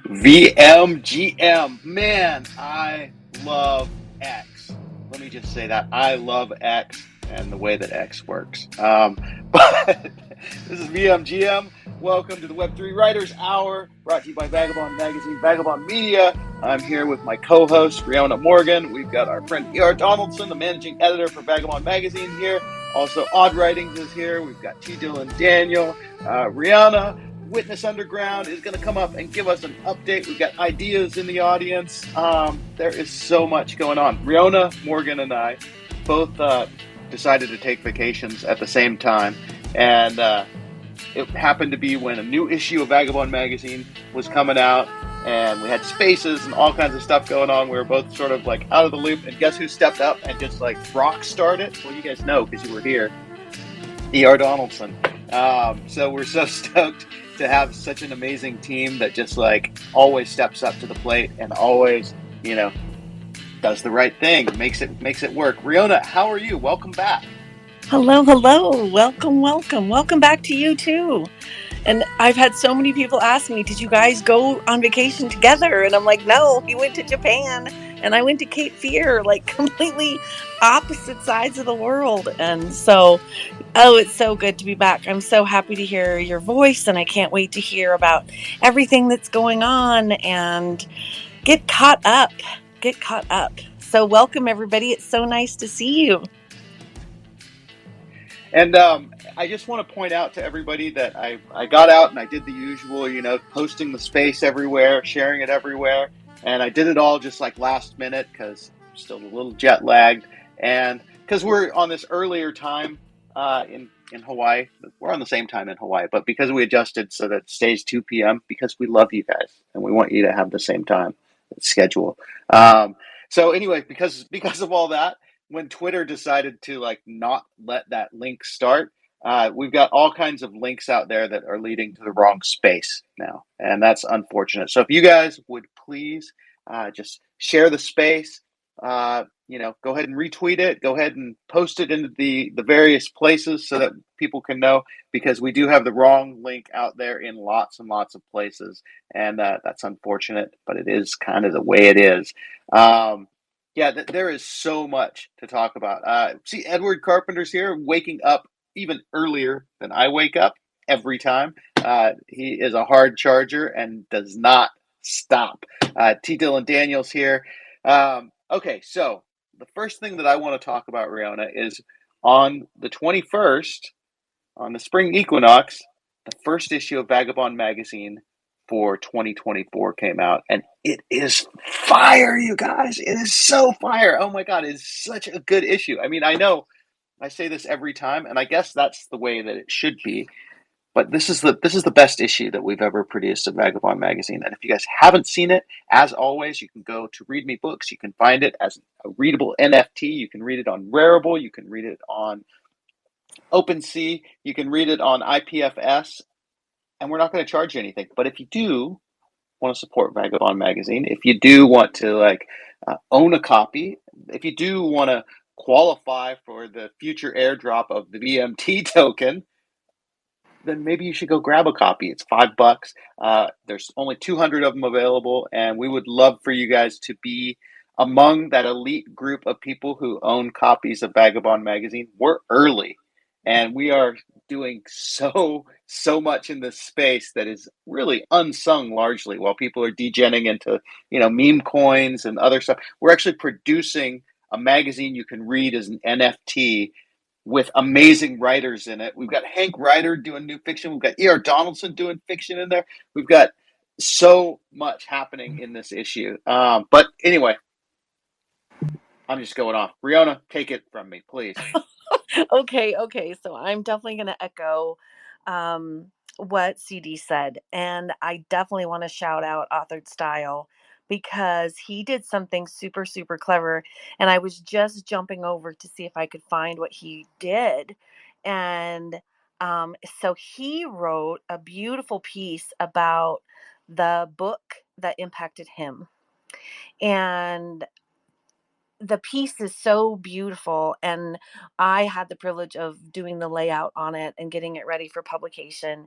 VMGM. Man, I love X. Let me just say that. I love X and the way that X works. But this is VMGM. Welcome to the Web3 Writers Hour, brought to you by Vagabond Magazine, Vagabond Media. I'm here with my co-host, Riona Morgan. We've got our friend E.R. Donaldson, the managing editor for Vagabond Magazine here. Also, Odd Writings is here. We've got T. Dylan Daniel, Rihanna. Witness Underground is going to come up and give us an update. We've got ideas in the audience. There is so much going on. Riona, Morgan, and I both decided to take vacations at the same time. And it happened to be when a new issue of Vagabond Magazine was coming out. And we had spaces and all kinds of stuff going on. We were both sort of like out of the loop. And guess who stepped up and just like rock started? Well, you guys know because you were here. E.R. Donaldson. So we're so stoked to have such an amazing team that just like always steps up to the plate and always, does the right thing, makes it work. Riona, how are you? Welcome back. Hello. Welcome back to you too. And I've had so many people ask me, did you guys go on vacation together? And I'm like, no, he went to Japan and I went to Cape Fear, like completely opposite sides of the world. And so, it's so good to be back. I'm so happy to hear your voice and I can't wait to hear about everything that's going on and get caught up. So welcome everybody. It's so nice to see you. And I just want to point out to everybody that I got out and I did the usual, posting the space everywhere, sharing it everywhere. And I did it all just like last minute because I'm still a little jet lagged. And because we're on this earlier time in Hawaii, we're on the same time in Hawaii, but because we adjusted so that it stays 2 p.m. because we love you guys and we want you to have the same time schedule. So anyway, because of all that, when Twitter decided to like not let that link start, we've got all kinds of links out there that are leading to the wrong space now, and that's unfortunate. So if you guys would please just share the space, go ahead and retweet it, go ahead and post it into the various places so that people can know, because we do have the wrong link out there in lots and lots of places, and that's unfortunate, but it is kind of the way it is. Yeah, there is so much to talk about. See, Edward Carpenter's here, waking up even earlier than I wake up every time. He is a hard charger and does not stop. T. Dylan Daniels here. Okay, so the first thing that I want to talk about, Riona, is on the 21st, on the spring equinox, the first issue of Vagabond Magazine for 2024 came out, and it is fire, you guys. It is so fire. Oh my God, it is such a good issue. I mean, I know I say this every time, and I guess that's the way that it should be. But this is the best issue that we've ever produced of Vagabond Magazine. And if you guys haven't seen it, as always, you can go to Read Me Books. You can find it as a readable NFT. You can read it on Rarible. You can read it on OpenSea. You can read it on IPFS. And we're not going to charge you anything. But if you do want to support Vagabond Magazine, if you do want to own a copy, if you do want to qualify for the future airdrop of the VMT token, then maybe you should go grab a copy. It's $5. There's only 200 of them available, and we would love for you guys to be among that elite group of people who own copies of Vagabond Magazine. We're early, and we are doing so much in this space that is really unsung largely, while people are degenning into meme coins and other stuff. We're actually producing a magazine you can read as an NFT with amazing writers in it. We've got Hank Ryder doing new fiction. We've got E.R. Donaldson doing fiction in there. We've got so much happening in this issue. But anyway, I'm just going off. Riona, take it from me, please. Okay. So I'm definitely going to echo what CD said. And I definitely want to shout out Authored Style because he did something super, super clever. And I was just jumping over to see if I could find what he did. And so he wrote a beautiful piece about the book that impacted him. And the piece is so beautiful, and I had the privilege of doing the layout on it and getting it ready for publication.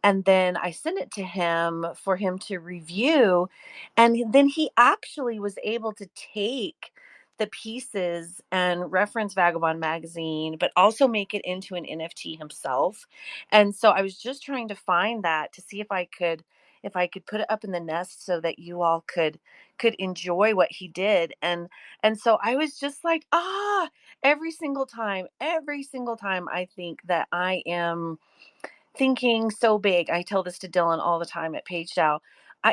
And then I sent it to him for him to review, and then he actually was able to take the pieces and reference Vagabond magazine, but also make it into an NFT himself. And so I was just trying to find that to see if I could put it up in the nest so that you all could enjoy what he did. And so I was just like, every single time I think that I am thinking so big. I tell this to Dylan all the time at Page Dow.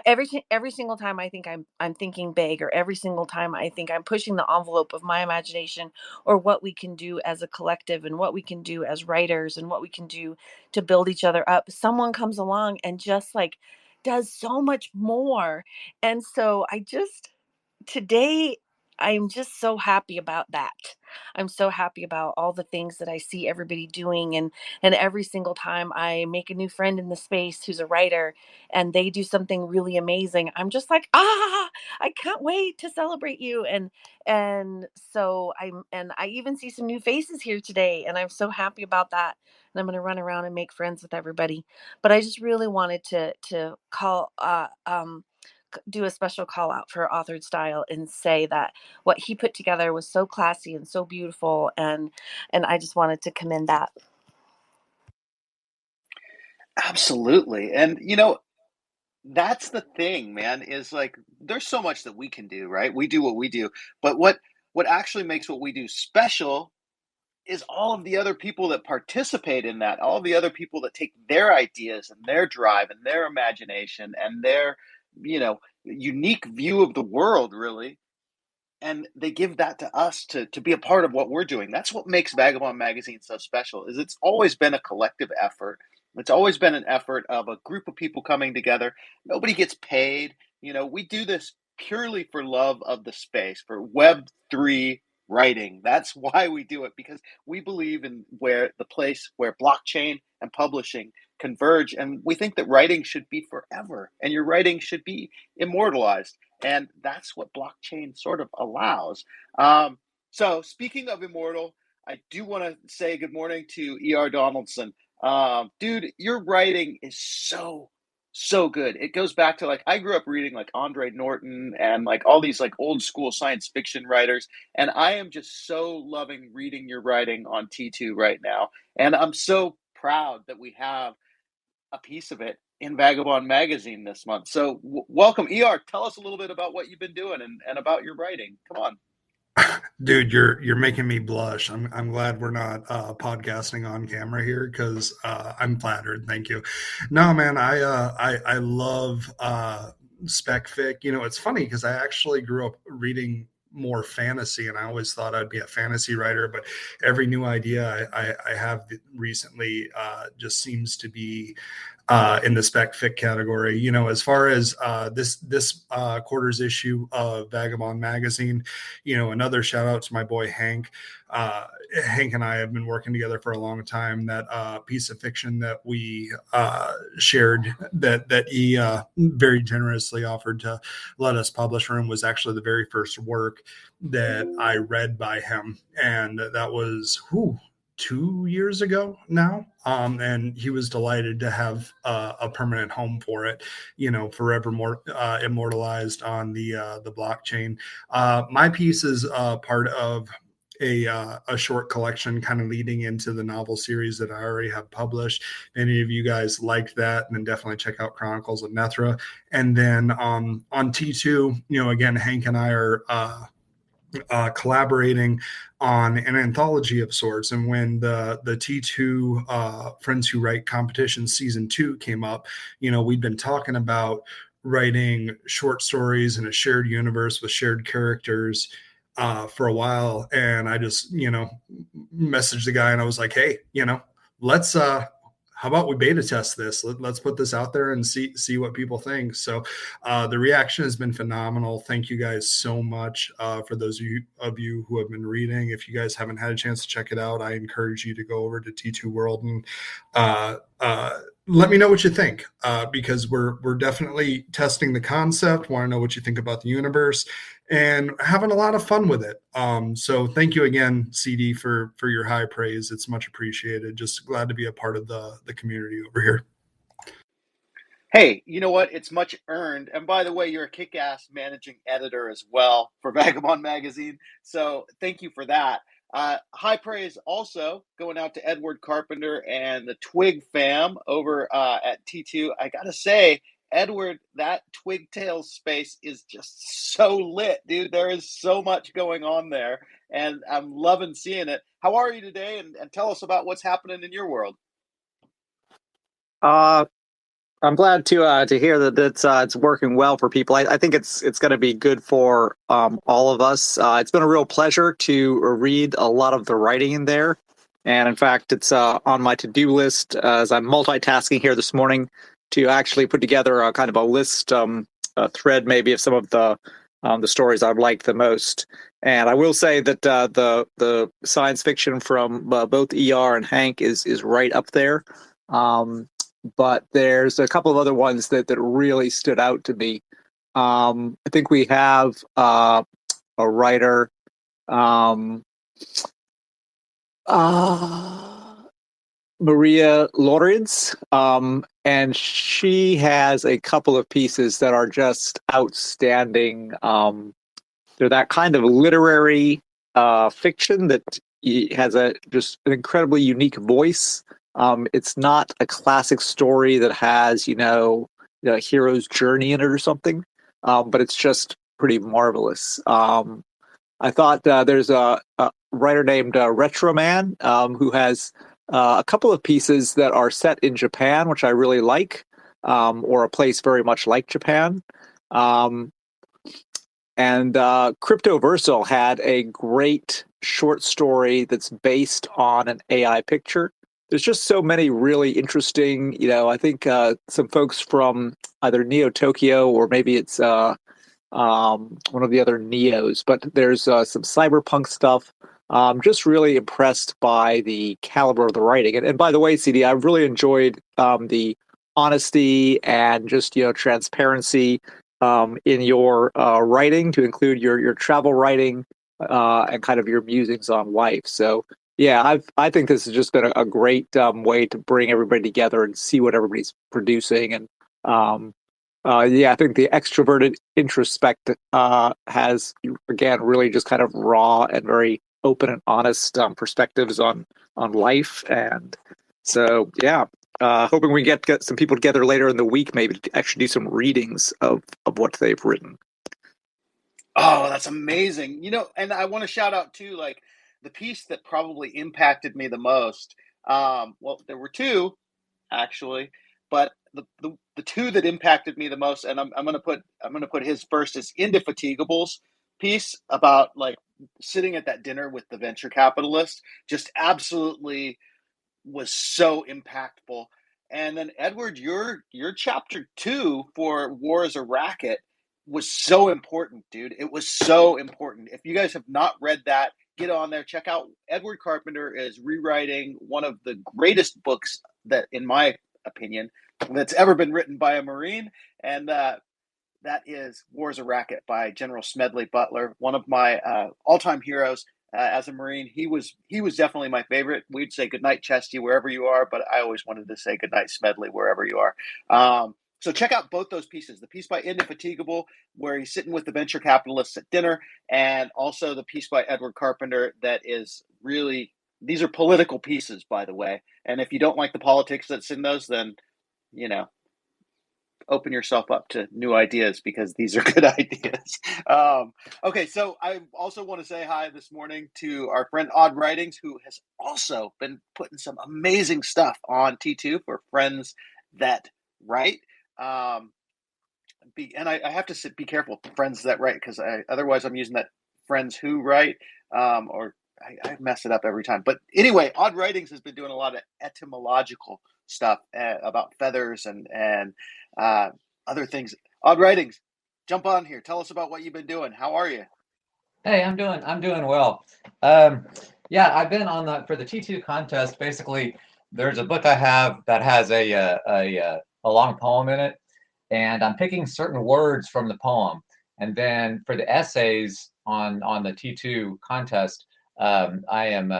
Every single time I think I'm thinking big, or every single time I think I'm pushing the envelope of my imagination, or what we can do as a collective, and what we can do as writers, and what we can do to build each other up, someone comes along and just like does so much more. And so I just today I'm just so happy about that. I'm so happy about all the things that I see everybody doing, and every single time I make a new friend in the space who's a writer and they do something really amazing, I'm just like, I can't wait to celebrate you. And so I even see some new faces here today, and I'm so happy about that. And I'm going to run around and make friends with everybody. But I just really wanted to call do a special call out for Authored Style and say that what he put together was so classy and so beautiful, and I just wanted to commend that. Absolutely. And that's the thing, man, is like there's so much that we can do, right? We do what we do. But what actually makes what we do special is all of the other people that participate in that, all of the other people that take their ideas and their drive and their imagination and their, unique view of the world, really, and they give that to us to be a part of what we're doing. That's what makes Vagabond Magazine so special. Is it's always been a collective effort. It's always been an effort of a group of people coming together. Nobody gets paid. We do this purely for love of the space, for Web3 writing. That's why we do it, because we believe in where the place where blockchain and publishing converge, and we think that writing should be forever, and your writing should be immortalized, and that's what blockchain sort of allows. So, speaking of immortal, I do want to say good morning to E.R. Donaldson. Dude, your writing is so good. It goes back to like I grew up reading like Andre Norton and like all these like old school science fiction writers, and I am just so loving reading your writing on T2 right now. And I'm so proud that we have a piece of it in Vagabond Magazine this month. So, welcome, ER. Tell us a little bit about what you've been doing and about your writing. Come on. Dude, you're making me blush. I'm glad we're not podcasting on camera here, because I'm flattered. Thank you. No, man, I love spec fic. It's funny because I actually grew up reading more fantasy, and I always thought I'd be a fantasy writer. But every new idea I have recently just seems to be in the spec fic category. As far as this quarter's issue of Vagabond Magazine, another shout out to my boy Hank. Hank and I have been working together for a long time. That piece of fiction that we shared, that he very generously offered to let us publish for him, was actually the very first work that I read by him, and that was 2 years ago now. And he was delighted to have a permanent home for it, forever more immortalized on the blockchain. My piece is part of a short collection kind of leading into the novel series that I already have published. If any of you guys liked that, then definitely check out Chronicles of Nethra. And then on T2, again, Hank and I are collaborating on an anthology of sorts. And when the T2 Friends Who Write competition season 2 came up, we'd been talking about writing short stories in a shared universe with shared characters for a while. And I just, messaged the guy and I was like, hey, let's how about we beta test this? Let's put this out there and see what people think. So the reaction has been phenomenal. Thank you guys so much for those of you who have been reading. If you guys haven't had a chance to check it out, I encourage you to go over to T2 World and let me know what you think, because we're definitely testing the concept. Want to know what you think about the universe, and having a lot of fun with it. So thank you again, CD, for your high praise. It's much appreciated. Just glad to be a part of the community over here. Hey, you know what? It's much earned. And by the way, you're a kick ass managing editor as well for Vagabond Magazine. So thank you for that. High praise also going out to Edward Carpenter and the Twig fam over at T2. I got to say, Edward, that Twigtail space is just so lit, dude. There is so much going on there, and I'm loving seeing it. How are you today? And tell us about what's happening in your world. Uh, I'm glad to hear that it's working well for people. I think it's going to be good for all of us. It's been a real pleasure to read a lot of the writing in there, and in fact, it's on my to-do list as I'm multitasking here this morning to actually put together a kind of a list, a thread maybe of some of the stories I've liked the most. And I will say that the science fiction from both ER and Hank is right up there. But there's a couple of other ones that really stood out to me. I think we have a writer, Maria Lorenz, and she has a couple of pieces that are just outstanding. They're that kind of literary fiction that has just an incredibly unique voice. It's not a classic story that has, a hero's journey in it or something, but it's just pretty marvelous. I thought there's a writer named Retro Man who has a couple of pieces that are set in Japan, which I really like, or a place very much like Japan. And Cryptoversal had a great short story that's based on an AI picture. There's just so many really interesting, I think some folks from either Neo Tokyo or maybe it's one of the other Neos, but there's some cyberpunk stuff. Just really impressed by the caliber of the writing. And by the way, CD, I really enjoyed the honesty and just, transparency in your writing, to include your travel writing and kind of your musings on life. So yeah, I think this has just been a great way to bring everybody together and see what everybody's producing. And yeah, I think the extroverted introspect has, again, really just kind of raw and very open and honest perspectives on life. And so yeah, hoping we get some people together later in the week, maybe to actually do some readings of what they've written. Oh, that's amazing. And I want to shout out too, like the piece that probably impacted me the most. Well, there were two actually, but the two that impacted me the most, and I'm gonna put his first is Indefatigables piece about like sitting at that dinner with the venture capitalist. Just absolutely was so impactful. And then Edward, your chapter 2 for War is a Racket was so important, dude. It was so important. If you guys have not read that, get on there, check out. Edward Carpenter is rewriting one of the greatest books that, in my opinion, that's ever been written by a Marine, and that is War is a Racket by General Smedley Butler, one of my all-time heroes. As a Marine, he was definitely my favorite. We'd say goodnight, Chesty, wherever you are, but I always wanted to say goodnight, Smedley, wherever you are. So check out both those pieces: the piece by Indefatigable, where he's sitting with the venture capitalists at dinner, and also the piece by Edward Carpenter that is really, these are political pieces, by the way. And if you don't like the politics that's in those, then open yourself up to new ideas, because these are good ideas. Okay, so I also want to say hi this morning to our friend Odd Writings, who has also been putting some amazing stuff on T2 for friends that write. And I have to be careful, friends that write, because otherwise I'm using that friends who write, or I mess it up every time. But anyway, Odd Writings has been doing a lot of etymological stuff about feathers and other things. Odd Writings, jump on here. Tell us about what you've been doing. How are you? Hey, I'm doing well. Yeah, I've been on for the T2 contest. Basically, there's a book I have that has a long poem in it, and I'm picking certain words from the poem, and then for the essays on the T2 contest, I am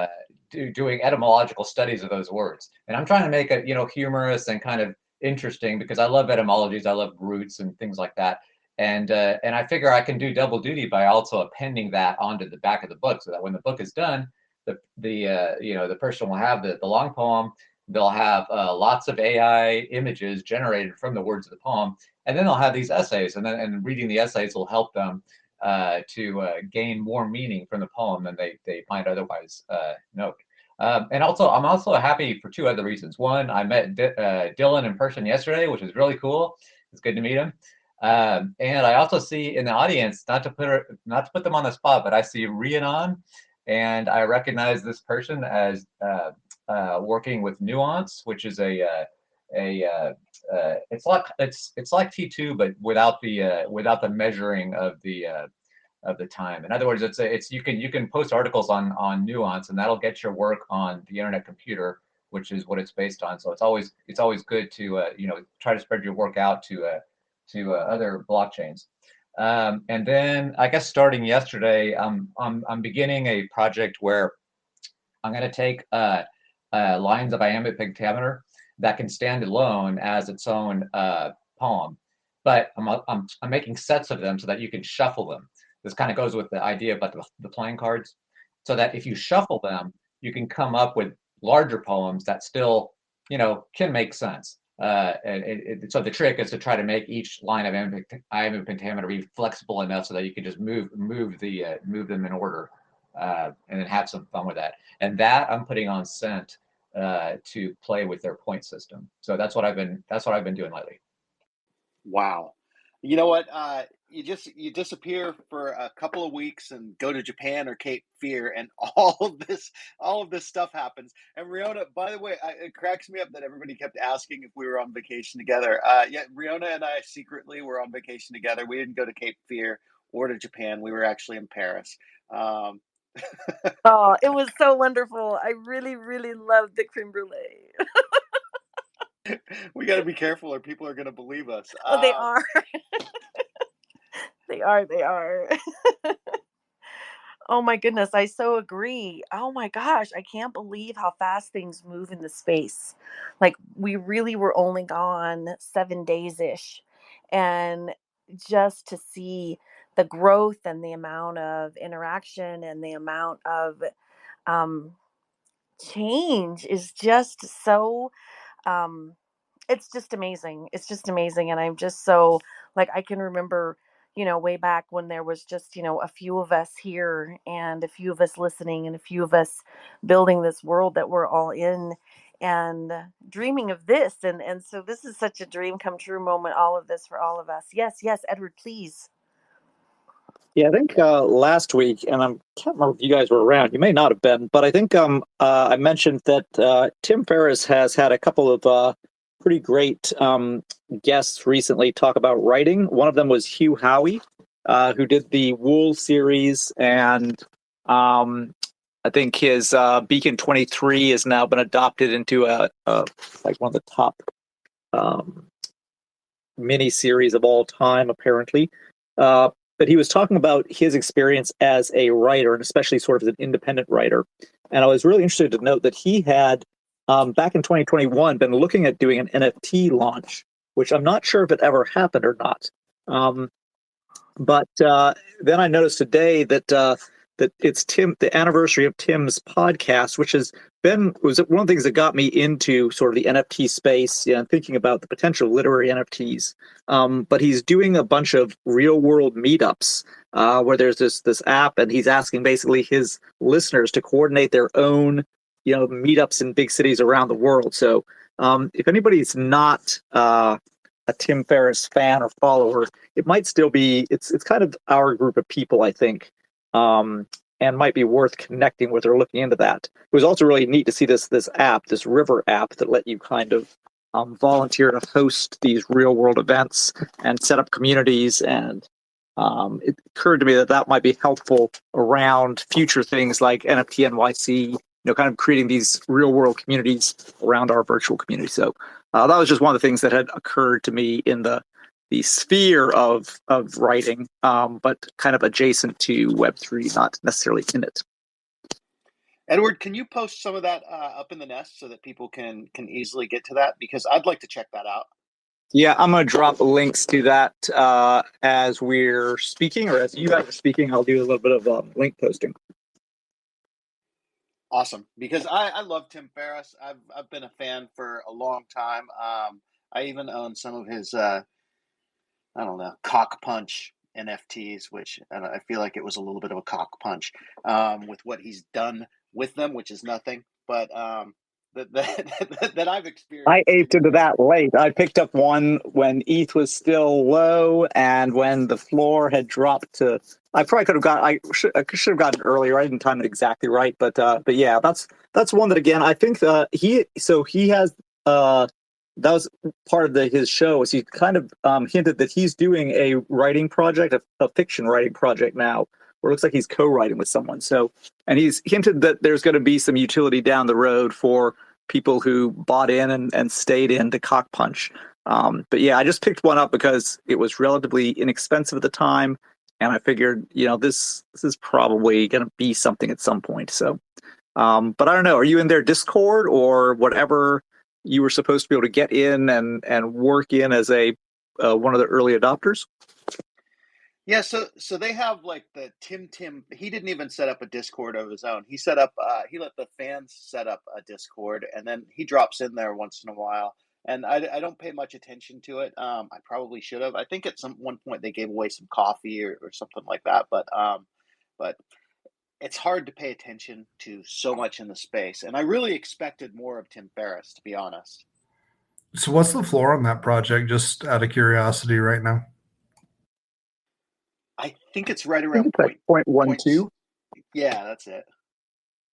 doing etymological studies of those words, and I'm trying to make it humorous and kind of interesting because I love etymologies, I love roots and things like that. And I figure I can do double duty by also appending that onto the back of the book, so that when the book is done, the person will have the long poem. They'll have lots of AI images generated from the words of the poem, and then they'll have these essays, and reading the essays will help them to gain more meaning from the poem than they might otherwise note. And also, I'm also happy for two other reasons. One, I met Dylan in person yesterday, which is really cool. It's good to meet him. And I also see in the audience, not to put them on the spot, but I see Rhiannon, and I recognize this person as working with Nuance, which is it's like T2, but without the measuring of the time. In other words, you can post articles on Nuance, and that'll get your work on the Internet Computer, which is what it's based on. So it's always good to try to spread your work out to other blockchains. And then I guess starting yesterday, I'm beginning a project where I'm going to take lines of iambic pentameter that can stand alone as its own poem, but I'm making sets of them so that you can shuffle them. This kind of goes with the idea about the playing cards, so that if you shuffle them, you can come up with larger poems that still can make sense. So the trick is to try to make each line of iambic pentameter be flexible enough so that you can just move them in order, and then have some fun with that. And that I'm putting on Scent to play with their point system. So that's what I've been doing lately. Wow. You know what? You disappear for a couple of weeks and go to Japan or Cape Fear, and all of this stuff happens. And Riona, by the way, it cracks me up that everybody kept asking if we were on vacation together. Yeah, Riona and I secretly were on vacation together. We didn't go to Cape Fear or to Japan. We were actually in Paris. Um, Oh, it was so wonderful. I really, really loved the creme brulee. we got to be careful, or people are going to believe us. Oh, they are. They are. They are. Oh my goodness, I so agree. Oh my gosh, I can't believe how fast things move in the space. Like we really were only gone 7 days ish. And just to see the growth and the amount of interaction and the amount of um, change is just so um it's just amazing. It's just amazing. And I'm just so like I can remember, way back when there was just, a few of us here and a few of us listening and a few of us building this world that we're all in and dreaming of this. And so this is such a dream come true moment, all of this for all of us. Yes, yes, Edward, please. Yeah, I think last week, and I can't remember if you guys were around. You may not have been, but I think I mentioned that Tim Ferriss has had a couple of pretty great guests recently talk about writing. One of them was Hugh Howey, who did the Wool series, and I think his Beacon 23 has now been adopted into a like one of the top mini series of all time, apparently. But he was talking about his experience as a writer, and especially sort of as an independent writer. And I was really interested to note that he had, back in 2021, been looking at doing an NFT launch, which I'm not sure if it ever happened or not. But then I noticed today that it's the anniversary of Tim's podcast, which was one of the things that got me into sort of the NFT space, and thinking about the potential of literary NFTs. But he's doing a bunch of real world meetups where there's this app, and he's asking basically his listeners to coordinate their own meetups in big cities around the world. So if anybody's not a Tim Ferriss fan or follower, it might still be it's kind of our group of people, I think. And might be worth connecting with or looking into that. It was also really neat to see this app, this River app, that let you kind of volunteer to host these real world events and set up communities. And it occurred to me that might be helpful around future things like NFT NYC kind of creating these real world communities around our virtual community. So that was just one of the things that had occurred to me in the sphere of writing, but kind of adjacent to Web3, not necessarily in it. Edward, can you post some of that up in the nest so that people can easily get to that? Because I'd like to check that out. Yeah, I'm going to drop links to that as we're speaking, or as you guys are speaking. I'll do a little bit of link posting. Awesome, because I love Tim Ferriss. I've been a fan for a long time. I even own some of his I don't know, cock punch NFTs, which I feel like it was a little bit of a cock punch with what he's done with them, which is nothing. But that I've I experienced. aped into that late. I picked up one when ETH was still low and when the floor had dropped to. I probably could have got. I should have gotten it earlier. I didn't time it exactly right, but yeah, that's one that again. I think he has. That was part of his show. Is he kind of hinted that he's doing a writing project, a fiction writing project now, where it looks like he's co-writing with someone. So, and he's hinted that there's going to be some utility down the road for people who bought in and stayed in to cock punch. But yeah, I just picked one up because it was relatively inexpensive at the time, and I figured, this is probably going to be something at some point. So, but I don't know. Are you in their Discord or whatever you were supposed to be able to get in and work in as a one of the early adopters? Yeah, so they have like the Tim. He didn't even set up a Discord of his own. He set up. He let the fans set up a Discord, and then he drops in there once in a while. And I don't pay much attention to it. I probably should have. I think at one point they gave away some coffee or something like that. But it's hard to pay attention to so much in the space. And I really expected more of Tim Ferriss, to be honest. So what's the floor on that project, just out of curiosity right now? I think it's right around like 0.12. Yeah, that's it.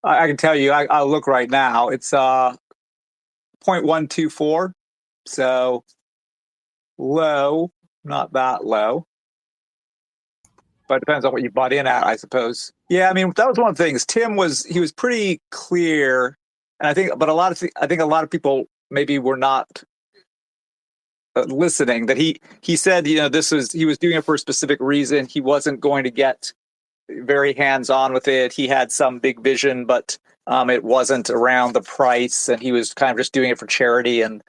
I can tell you, I'll look right now. It's 0.124. So low, not that low. But it depends on what you bought in at, I suppose. Yeah, I mean, that was one of the things. Tim was pretty clear, and I think a lot of people maybe were not listening. That he said, he was doing it for a specific reason. He wasn't going to get very hands-on with it. He had some big vision, but it wasn't around the price, and he was kind of just doing it for charity. And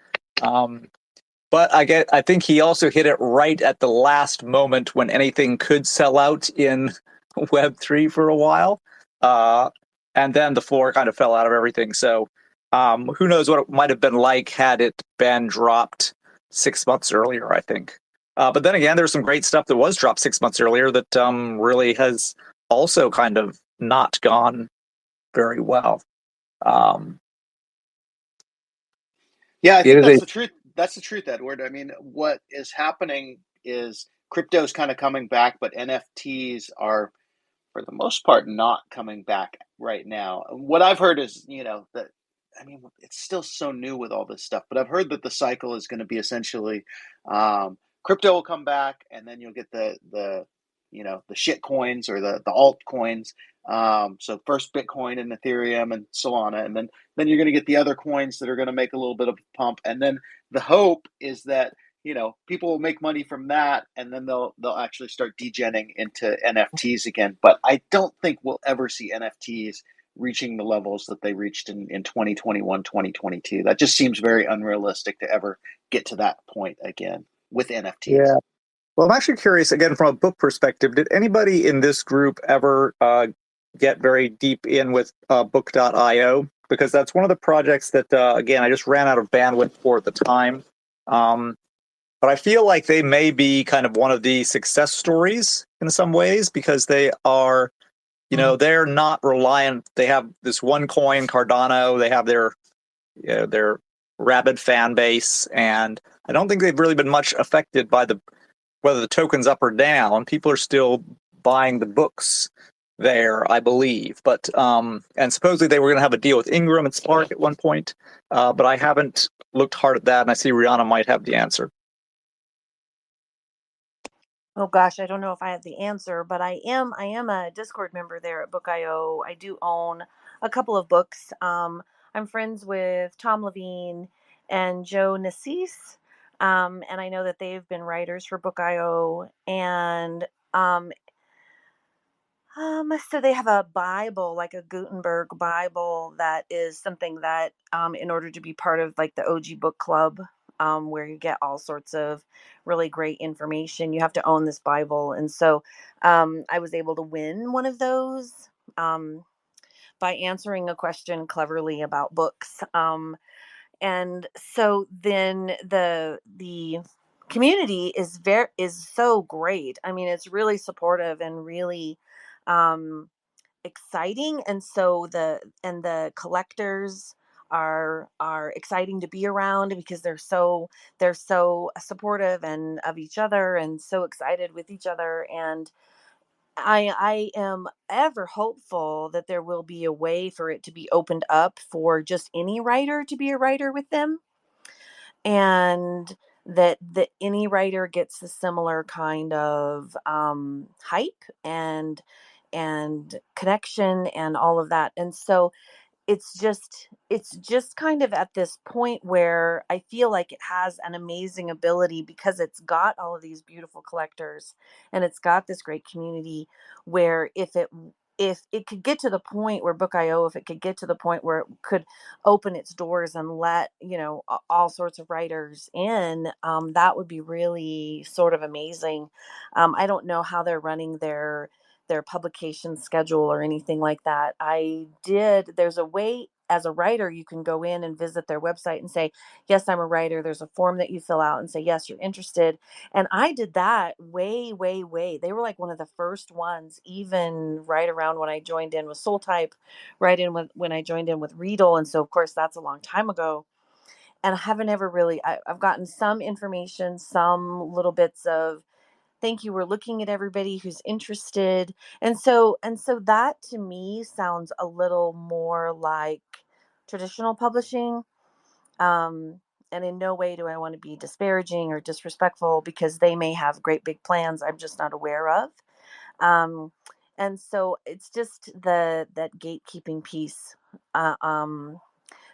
but I think he also hit it right at the last moment when anything could sell out in Web3 for a while, and then the floor kind of fell out of everything. So who knows what it might have been like had it been dropped 6 months earlier, I think. But then again, there's some great stuff that was dropped 6 months earlier that really has also kind of not gone very well. Yeah, I think that's the truth. That's the truth, Edward. I mean, what is happening is crypto is kind of coming back, but NFTs are, for the most part, not coming back right now. What I've heard is, that, I mean, it's still so new with all this stuff, but I've heard that the cycle is going to be essentially crypto will come back, and then you'll get the shit coins or the alt coins. So first Bitcoin and Ethereum and Solana, and then you're going to get the other coins that are going to make a little bit of a pump. And then the hope is that people will make money from that, and then they'll actually start degenning into NFTs again. But I don't think we'll ever see NFTs reaching the levels that they reached in 2021, 2022. That just seems very unrealistic to ever get to that point again with NFTs. Yeah. Well, I'm actually curious, again, from a book perspective, did anybody in this group ever get very deep in with book.io? Because that's one of the projects that, again, I just ran out of bandwidth for at the time. But I feel like they may be kind of one of the success stories in some ways, because they are, they're not reliant. They have this one coin, Cardano. They have their rabid fan base, and I don't think they've really been much affected by whether the token's up or down. People are still buying the books there, I believe. But and supposedly they were going to have a deal with Ingram and Spark at one point, but I haven't looked hard at that, and I see Rihanna might have the answer. Oh gosh, I don't know if I have the answer, but I am a Discord member there at Book.io. I do own a couple of books. I'm friends with Tom Levine and Joe Nassis, and I know that they've been writers for Book.io, and um, so they have a Bible, like a Gutenberg Bible, that is something that, in order to be part of like the OG book club, where you get all sorts of really great information, you have to own this Bible. And so, I was able to win one of those, um, by answering a question cleverly about books. And so then the community is so great. I mean, it's really supportive and really, um exciting. And so the collectors are exciting to be around because they're so supportive and of each other and so excited with each other. And I am ever hopeful that there will be a way for it to be opened up for just any writer to be a writer with them, and that any writer gets a similar kind of hype and connection and all of that. And so it's just kind of at this point where I feel like it has an amazing ability because it's got all of these beautiful collectors and it's got this great community, where if it could get to the point where Book.io, if it could get to the point where it could open its doors and let, all sorts of writers in, that would be really sort of amazing. I don't know how they're running their publication schedule or anything like that. There's a way as a writer, you can go in and visit their website and say, yes, I'm a writer. There's a form that you fill out and say, yes, you're interested. And I did that way, way, way. They were like one of the first ones, even right around when I joined in with Soul Type, when I joined in with Readle. And so, of course, that's a long time ago. And I haven't ever really, I've gotten some information, some little bits of, thank you, we're looking at everybody who's interested. And so that to me sounds a little more like traditional publishing. And in no way do I want to be disparaging or disrespectful, because they may have great big plans I'm just not aware of. um, and so it's just that gatekeeping piece, uh, um,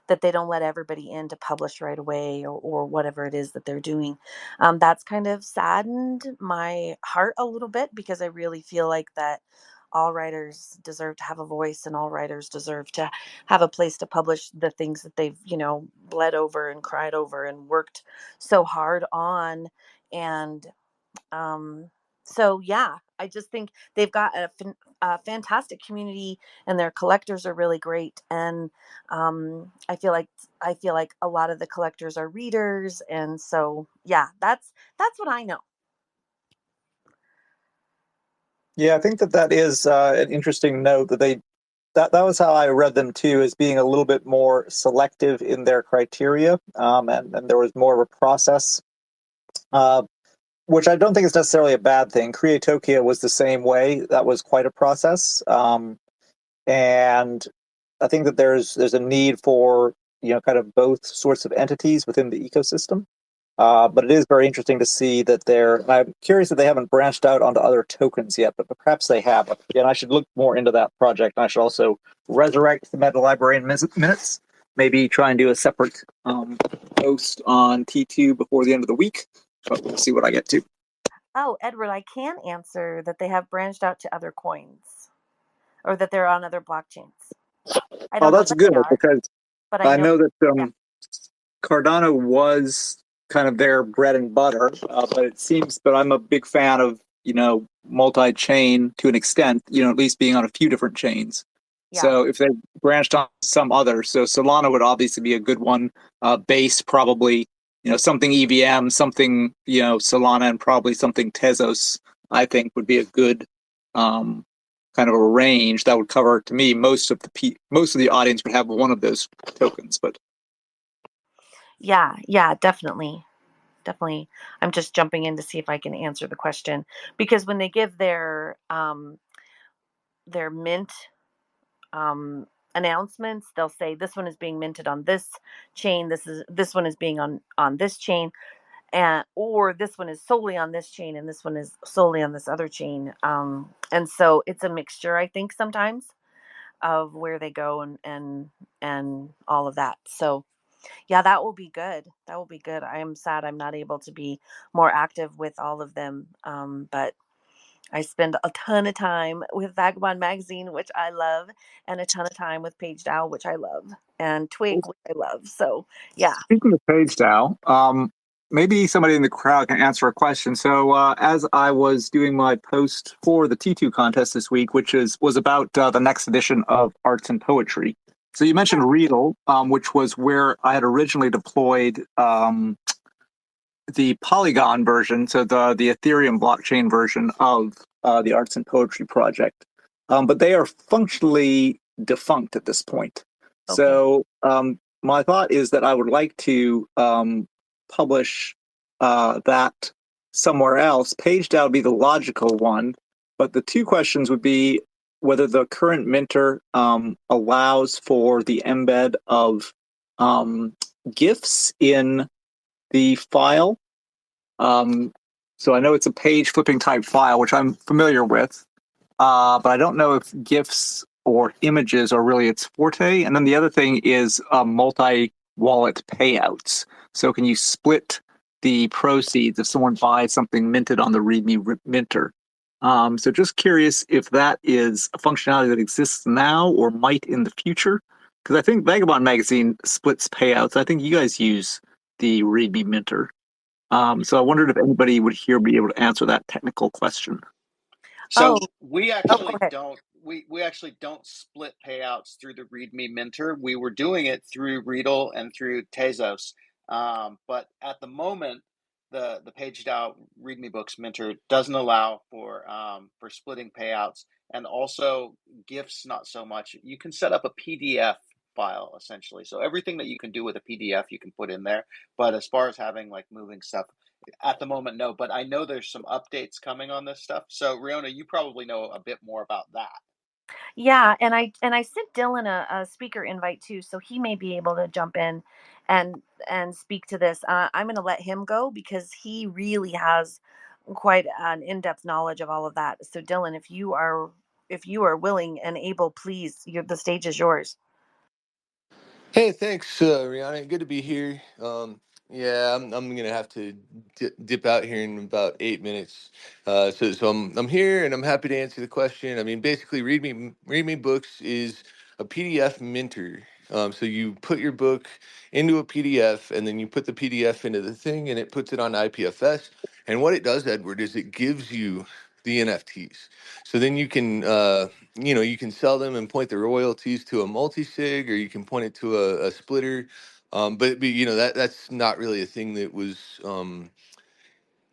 that they don't let everybody in to publish right away, or whatever it is that they're doing. That's kind of saddened my heart a little bit, because I really feel like that all writers deserve to have a voice, and all writers deserve to have a place to publish the things that they've, bled over and cried over and worked so hard on. And um, so yeah, I just think they've got a fantastic community, and their collectors are really great. And I feel like a lot of the collectors are readers, and so yeah, that's what I know. Yeah, I think that is an interesting note that was how I read them too, as being a little bit more selective in their criteria, and there was more of a process, uh, which I don't think is necessarily a bad thing. Creatokia was the same way; that was quite a process, and I think that there's a need for kind of both sorts of entities within the ecosystem. But it is very interesting to see that I'm curious that they haven't branched out onto other tokens yet, but perhaps they have. Again, I should look more into that project. I should also resurrect the Meta Librarian Minutes, maybe try and do a separate post on T2 before the end of the week, but we'll see what I get to. Oh, Edward, I can answer that they have branched out to other coins, or that they're on other blockchains. I Oh, don't know that's what good, they are, because but I I know. know that Yeah, Cardano was kind of their bread and butter, but I'm a big fan of, multi-chain to an extent, at least being on a few different chains. yeah. So if they branched on some other, so Solana would obviously be a good one. Base probably, something EVM, something, Solana, and probably something Tezos, I think would be a good um, kind of a range that would cover, to me, most of the audience would have one of those tokens. But Yeah, definitely. Definitely. I'm just jumping in to see if I can answer the question, because when they give their mint announcements, they'll say this one is being minted on this chain, this one is being on this chain, and or this one is solely on this chain, and this one is solely on this other chain. And so it's a mixture, I think, sometimes. of where they go and all of that. So yeah, that will be good. That will be good. I am sad I'm not able to be more active with all of them. But I spend a ton of time with Vagabond Magazine, which I love, and a ton of time with Page Dow, which I love, and Twig, which I love. So yeah. Speaking of page Dow, maybe somebody in the crowd can answer a question. So, as I was doing my post for the T2 contest this week, which was about the next edition of Arts and Poetry. So you mentioned Readle, which was where I had originally deployed the Polygon version, so the Ethereum blockchain version of the Arts and Poetry project. But they are functionally defunct at this point. Okay. So my thought is that I would like to publish that somewhere else. PageDAO would be the logical one, but the two questions would be whether the current minter allows for the embed of GIFs in the file. So I know it's a page flipping type file, which I'm familiar with, but I don't know if GIFs or images are really its forte. And then the other thing is multi-wallet payouts. So can you split the proceeds if someone buys something minted on the README minter? So just curious if that is a functionality that exists now or might in the future. Because I think Vagabond Magazine splits payouts. I think you guys use the README minter. So I wondered if anybody would here be able to answer that technical question. Oh, So we go actually ahead. don't we actually don't split payouts through the README Minter. We were doing it through Readle and through Tezos, but at the moment, the paged out README Books Minter doesn't allow for splitting payouts, and also GIFs not so much. You can set up a PDF file essentially, so everything that you can do with a PDF you can put in there. But as far as having like moving stuff at the moment, no, but I know there's some updates coming on this stuff. So, Riona, you probably know a bit more about that. Yeah, and I sent Dylan a speaker invite too, so he may be able to jump in and speak to this. I'm going to let him go because he really has quite an in-depth knowledge of all of that. So, Dylan, if you are willing and able, please, the stage is yours. Hey, thanks, Rihanna. Good to be here. Yeah, I'm gonna have to dip out here in about 8 minutes. So I'm here and I'm happy to answer the question. I mean, basically, Read Me Books is a PDF minter. So you put your book into a PDF and then you put the PDF into the thing and it puts it on IPFS. And what it does, Edward, is it gives you the NFTs. So then you can sell them and point the royalties to a multi-sig, or you can point it to a splitter. But that's not really a thing that was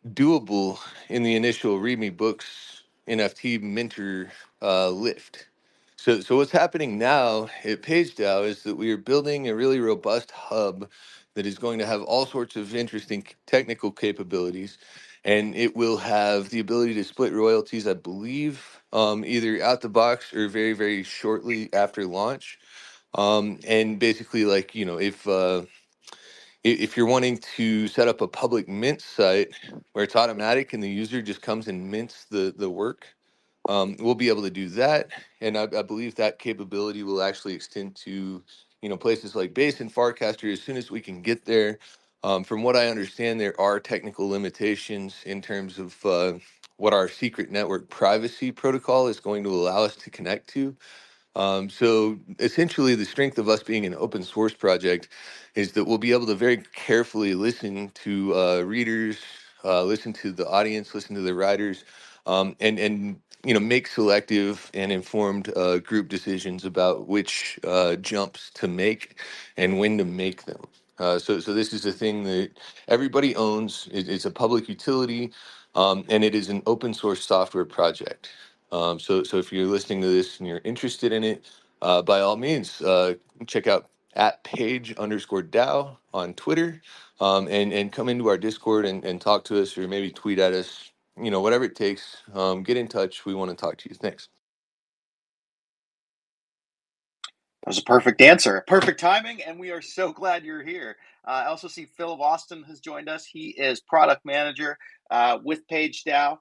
doable in the initial README Books NFT minter lift. So what's happening now at PageDAO is that we are building a really robust hub that is going to have all sorts of interesting technical capabilities, and it will have the ability to split royalties, I believe, either out the box or very, very shortly after launch. And basically, like, if you're wanting to set up a public mint site where it's automatic and the user just comes and mints the work, we'll be able to do that. And I believe that capability will actually extend to places like Base and Farcaster as soon as we can get there. From what I understand, there are technical limitations in terms of what our secret network privacy protocol is going to allow us to connect to. So essentially, the strength of us being an open source project is that we'll be able to very carefully listen to readers, listen to the audience, listen to the writers, and make selective and informed group decisions about which jumps to make and when to make them. So this is a thing that everybody owns. It's a public utility, and it is an open source software project. So if you're listening to this and you're interested in it, by all means, check out at page_DAO on Twitter, and come into our Discord and talk to us, or maybe tweet at us, whatever it takes. Get in touch. We want to talk to you. Thanks. That was a perfect answer, perfect timing, and we are so glad you're here. I also see Phil of Austin has joined us. He is product manager with PageDAO,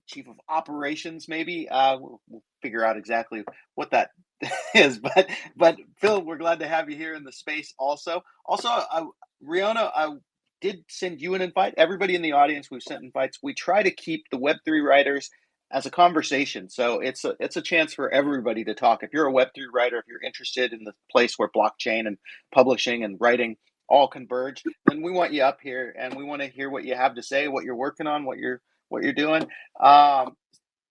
chief of operations. Maybe we'll figure out exactly what that is. But Phil, we're glad to have you here in the space. Also, Riona, I did send you an invite. Everybody in the audience, we've sent invites. We try to keep the Web3 writers as a conversation, so it's a chance for everybody to talk. If you're a Web3 writer, if you're interested in the place where blockchain and publishing and writing all converge, then we want you up here, and we want to hear what you have to say, what you're working on, what you're doing.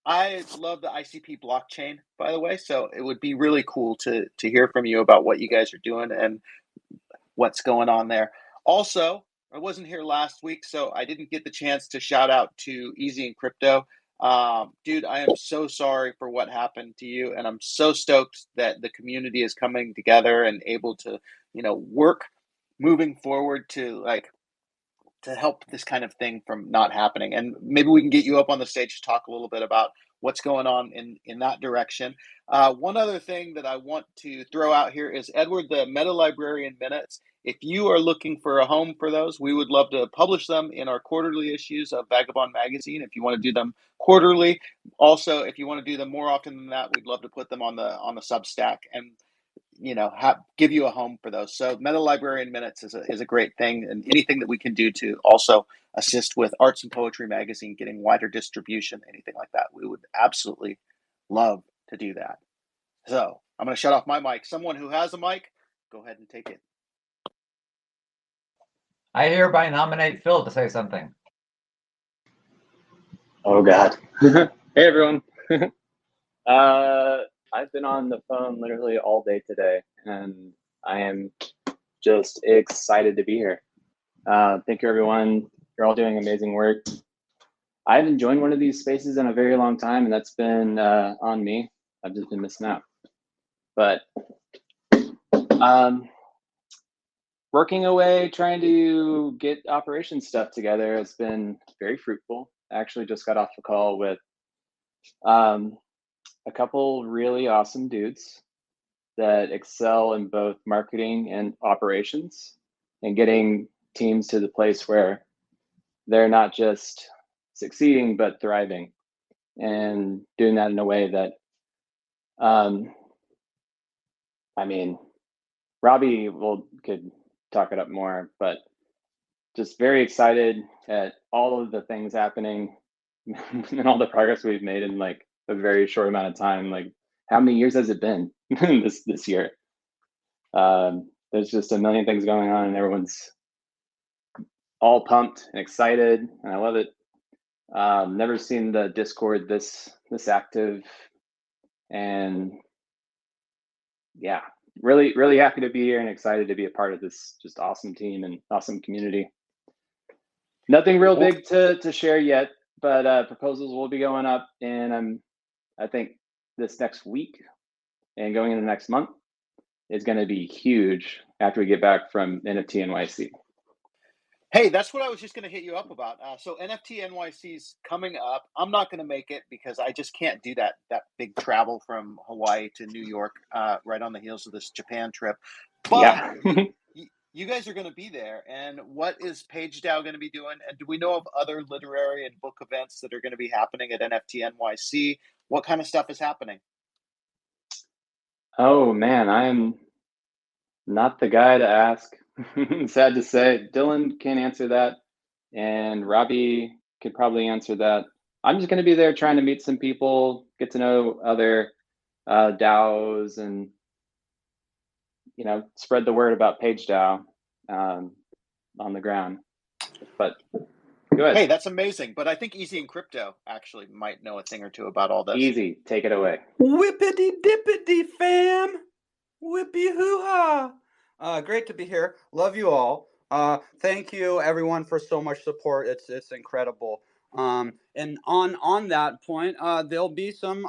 I love the ICP blockchain, by the way, so it would be really cool to hear from you about what you guys are doing and what's going on there. Also, I wasn't here last week, so I didn't get the chance to shout out to Easy and Crypto. Dude, I am so sorry for what happened to you, and I'm so stoked that the community is coming together and able to, work moving forward to help this kind of thing from not happening. And maybe we can get you up on the stage to talk a little bit about what's going on in that direction. One other thing that I want to throw out here is Edward, the Meta Librarian Minutes. If you are looking for a home for those, we would love to publish them in our quarterly issues of Vagabond Magazine. If you want to do them quarterly, also if you want to do them more often than that, we'd love to put them on the Substack and give you a home for those. So Meta Librarian Minutes is a great thing, and anything that we can do to also assist with Arts and Poetry Magazine getting wider distribution, anything like that, we would absolutely love to do that. So I'm going to shut off my mic. Someone who has a mic, go ahead and take it. I hereby nominate Phil to say something. Oh God. Hey everyone. I've been on the phone literally all day today, and I am just excited to be here. Thank you everyone. You're all doing amazing work. I haven't joined one of these spaces in a very long time, and that's been on me. I've just been missing out. But working away, trying to get operation stuff together has been very fruitful. I actually just got off a call with a couple really awesome dudes that excel in both marketing and operations, and getting teams to the place where they're not just succeeding but thriving, and doing that in a way that Robbie could talk it up more, but just very excited at all of the things happening and all the progress we've made in like a very short amount of time. Like, how many years has it been this year? There's just a million things going on, and everyone's all pumped and excited, and I love it. Never seen the Discord this active, and yeah, really happy to be here and excited to be a part of this just awesome team and awesome community. Nothing real big to share yet, but proposals will be going up, and I think this next week and going into next month is going to be huge after we get back from NFT NYC. Hey, that's what I was just going to hit you up about. So NFT NYC is coming up. I'm not going to make it because I just can't do that big travel from Hawaii to New York right on the heels of this Japan trip. But yeah. You guys are going to be there. And what is PageDAO going to be doing? And do we know of other literary and book events that are going to be happening at NFT NYC? What kind of stuff is happening? Oh, man, I'm not the guy to ask. Sad to say. Dylan can answer that, and Robbie could probably answer that. I'm just going to be there trying to meet some people, get to know other DAOs, and spread the word about PageDAO on the ground. But go ahead. Hey, that's amazing. But I think Easy and Crypto actually might know a thing or two about all this. Easy, take it away. Whippity dippity, fam. Whippy hoo-ha. Great to be here. Love you all. Thank you everyone for so much support. It's incredible. And on that point, there'll be some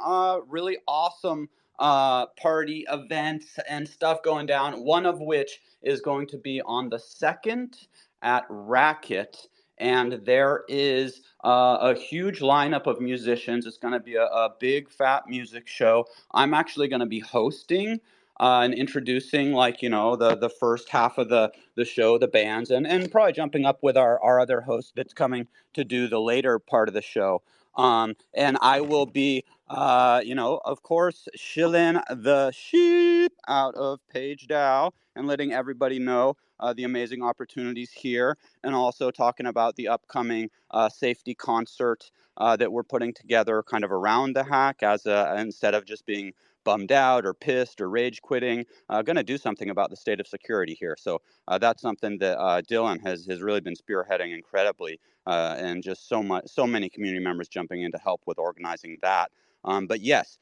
really awesome party events and stuff going down. One of which is going to be on the 2nd at Racket. And there is a huge lineup of musicians. It's going to be a big fat music show. I'm actually going to be hosting and introducing the first half of the show, the bands, and probably jumping up with our other host that's coming to do the later part of the show. And I will be, of course, shilling the sheep out of PageDAO and letting everybody know the amazing opportunities here, and also talking about the upcoming safety concert that we're putting together kind of around the hack, as instead of just being bummed out or pissed or rage quitting, going to do something about the state of security here. So that's something that Dylan has really been spearheading incredibly, and just so many community members jumping in to help with organizing that. But yes,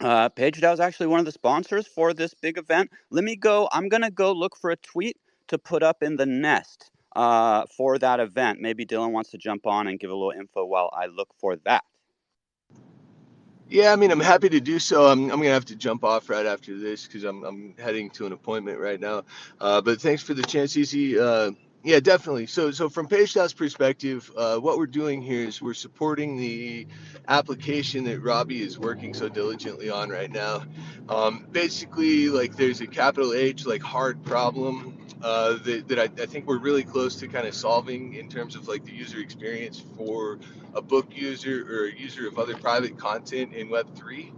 PageDAO is actually one of the sponsors for this big event. I'm going to go look for a tweet to put up in the nest for that event. Maybe Dylan wants to jump on and give a little info while I look for that. Yeah, I mean, I'm happy to do so. I'm gonna have to jump off right after this because I'm heading to an appointment right now. But thanks for the chance, Easy. Yeah, definitely. So from PageDAO's perspective, what we're doing here is we're supporting the application that Robbie is working so diligently on right now. Basically, like there's a capital H like hard problem that I think we're really close to kind of solving in terms of like the user experience for a book user or a user of other private content in Web3.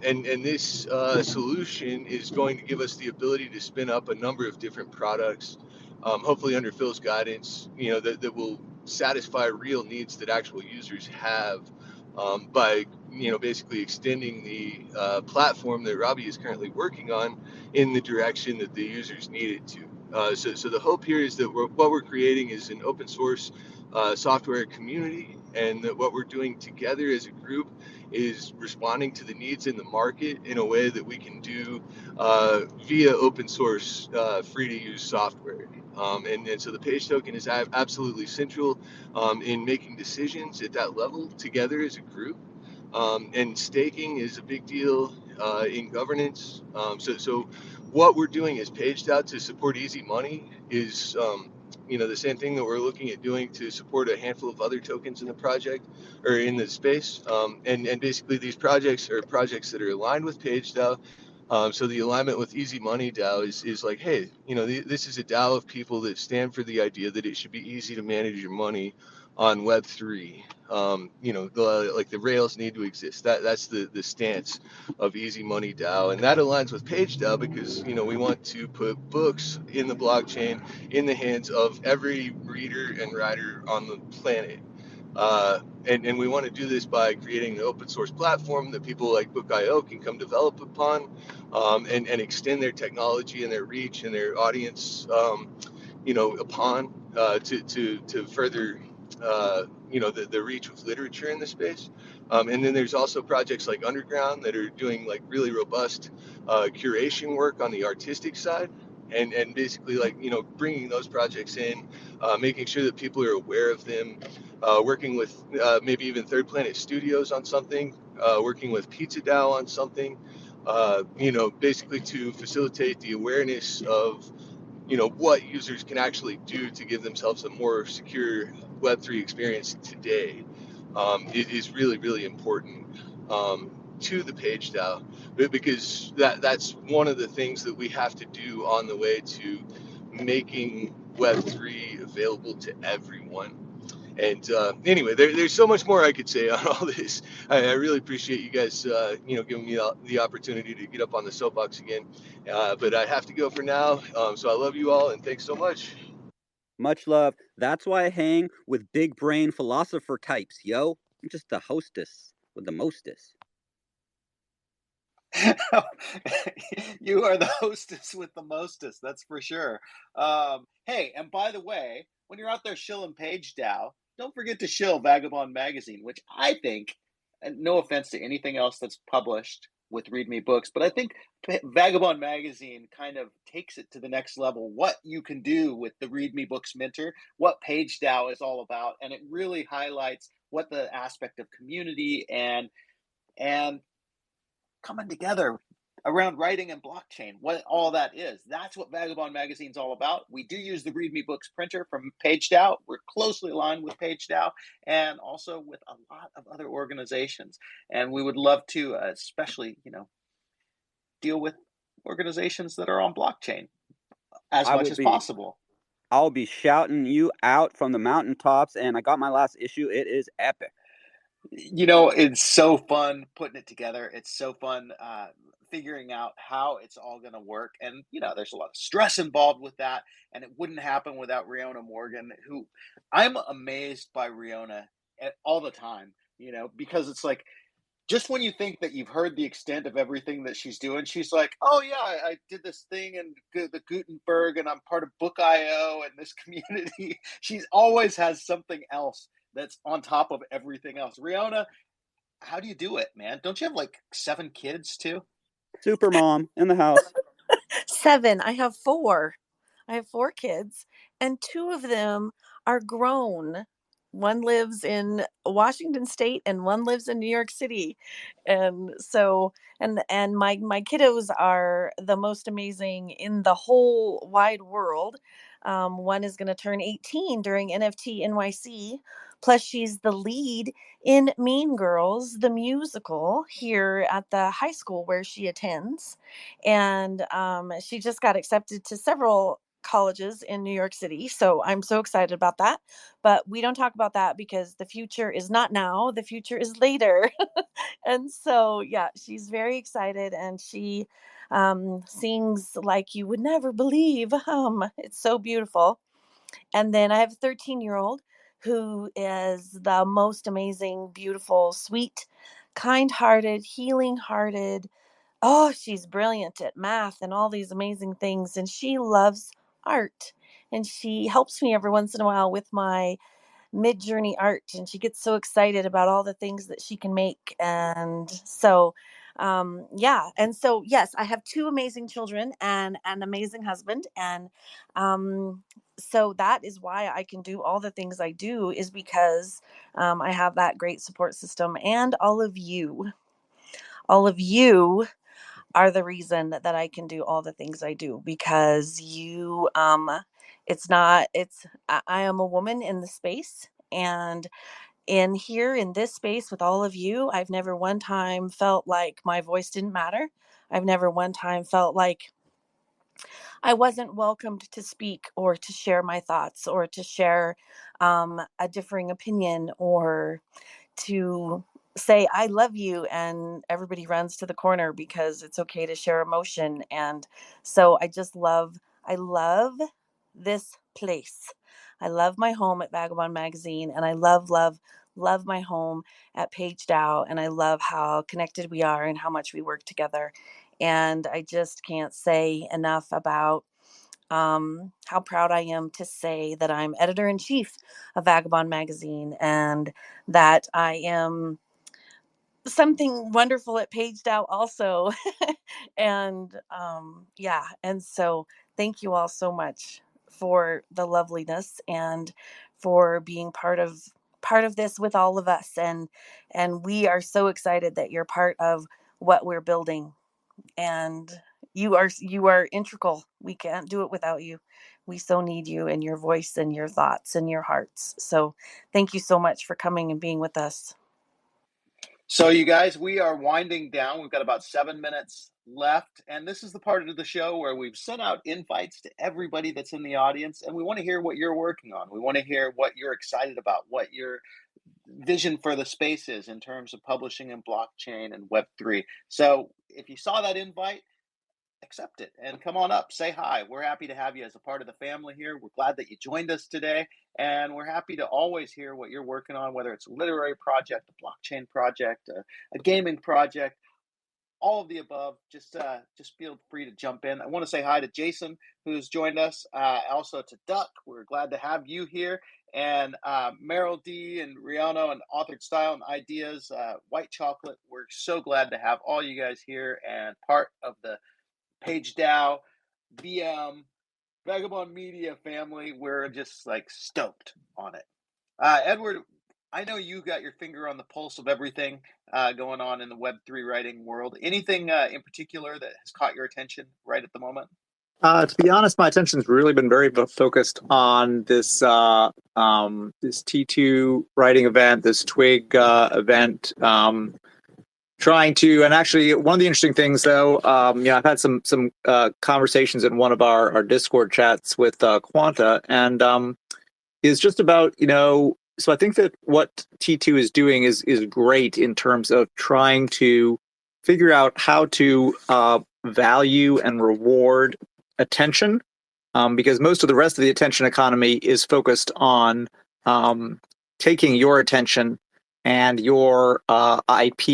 And this solution is going to give us the ability to spin up a number of different products, hopefully under Phil's guidance, that will satisfy real needs that actual users have, by basically extending the platform that Robbie is currently working on in the direction that the users need it to. So the hope here is that what we're creating is an open source software community, and that what we're doing together as a group is responding to the needs in the market in a way that we can do via open source free to use software. And so the page token is absolutely central in making decisions at that level together as a group. And staking is a big deal in governance. So what we're doing is PageDAO to support easy money is the same thing that we're looking at doing to support a handful of other tokens in the project or in the space. And basically these projects are projects that are aligned with PageDAO. So the alignment with Easy Money DAO is like, hey, this is a DAO of people that stand for the idea that it should be easy to manage your money on Web3. Like the rails need to exist. That's the stance of Easy Money DAO, and that aligns with PageDAO because we want to put books in the blockchain in the hands of every reader and writer on the planet. And we want to do this by creating an open source platform that people like Book.io can come develop upon, and extend their technology and their reach and their audience, upon to further the reach with literature in the space. And then there's also projects like Underground that are doing like really robust curation work on the artistic side, and basically like bringing those projects in, making sure that people are aware of them, working with maybe even Third Planet Studios on something, working with Pizza DAO on something, basically to facilitate the awareness of what users can actually do to give themselves a more secure Web3 experience today. It is really, really important to the page DAO, because that's one of the things that we have to do on the way to making Web3 available to everyone. And anyway, there's so much more I could say on all this. I really appreciate you guys, giving me the opportunity to get up on the soapbox again. But I have to go for now. So I love you all, and thanks so much. Much love. That's why I hang with big brain philosopher types, yo. I'm just the hostess with the mostest. You are the hostess with the mostest, that's for sure. Hey, and by the way, when you're out there shilling PageDAO, don't forget to shill Vagabond Magazine, which I think, and no offense to anything else that's published with Read Me Books, but I think Vagabond Magazine kind of takes it to the next level. What you can do with the Read Me Books Minter, what PageDAO is all about, and it really highlights what the aspect of community and coming together around writing and blockchain, what all that is. That's what Vagabond Magazine's all about. We do use the Read Me Books printer from PageDAO. We're closely aligned with PageDAO and also with a lot of other organizations. And we would love to, especially, deal with organizations that are on blockchain as much as possible. I'll be shouting you out from the mountaintops, and I got my last issue. It is epic. It's so fun putting it together. It's so fun figuring out how it's all going to work. And, there's a lot of stress involved with that. And it wouldn't happen without Riona Morgan, who I'm amazed by Riona all the time, because it's like, just when you think that you've heard the extent of everything that she's doing, she's like, "Oh yeah, I did this thing in the Gutenberg, and I'm part of Book.io and this community." She's always has something else that's on top of everything else. Riona, how do you do it, man? Don't you have like 7 kids too? Super mom in the house. 7. I have 4. I have 4 kids, and 2 of them are grown. One lives in Washington State and one lives in New York City. And so and my kiddos are the most amazing in the whole wide world. One is going to turn 18 during NFT NYC. Plus, she's the lead in Mean Girls, the musical, here at the high school where she attends. And she just got accepted to several colleges in New York City. So I'm so excited about that. But we don't talk about that because the future is not now, the future is later. And so, yeah, she's very excited, and she sings like you would never believe. It's so beautiful. And then I have a 13-year-old who is the most amazing, beautiful, sweet, kind hearted, healing hearted. Oh, she's brilliant at math and all these amazing things. And she loves art. And she helps me every once in a while with my mid-journey art. And she gets so excited about all the things that she can make. And so, yeah. And so, yes, I have 2 amazing children and an amazing husband. And so that is why I can do all the things I do, is because I have that great support system, and all of you. All of you are the reason that I can do all the things I do, because you it's not it's I am a woman in the space, and in here in this space with all of you, I've never one time felt like my voice didn't matter. I've never one time felt like I wasn't welcomed to speak or to share my thoughts or to share a differing opinion, or to say I love you, and everybody runs to the corner because it's okay to share emotion. And so I love this place. I love my home at Vagabond Magazine, and I love my home at Page Dow, and I love how connected we are and how much we work together. And I just can't say enough about how proud I am to say that I'm editor in chief of Vagabond Magazine, and that I am something wonderful at Page Dow also. And yeah, and so thank you all so much for the loveliness and for being part of this with all of us. And we are so excited that you're part of what we're building, and you are integral. We can't do it without you. We so need you and your voice and your thoughts and your hearts. So thank you so much for coming and being with us. So, you guys, we are winding down. We've got about 7 minutes left. And this is the part of the show where we've sent out invites to everybody that's in the audience. And we want to hear what you're working on. We want to hear what you're excited about, what your vision for the space is in terms of publishing and blockchain and Web3. So, if you saw that invite, accept it and come on up, say hi. We're happy to have you as a part of the family here. We're glad that you joined us today, and we're happy to always hear what you're working on, whether it's a literary project, a blockchain project, a gaming project, all of the above. Just feel free to jump in. I want to say hi to Jason, who's joined us, also to Duck. We're glad to have you here, and Meryl D and Rihanna and Authored Style and Ideas, White Chocolate. We're so glad to have all you guys here and part of the Page Dow, VM, Vagabond Media family. We're just like stoked on it. Edward, I know you got your finger on the pulse of everything going on in the Web3 writing world. Anything in particular that has caught your attention right at the moment? To be honest, my attention's really been very focused on this this T2 writing event, this Twig event. Trying to, and actually, one of the interesting things, though, I've had some conversations in one of our Discord chats with Quanta, and is just about I think that what T2 is doing is great in terms of trying to figure out how to value and reward attention, because most of the rest of the attention economy is focused on taking your attention and your IP,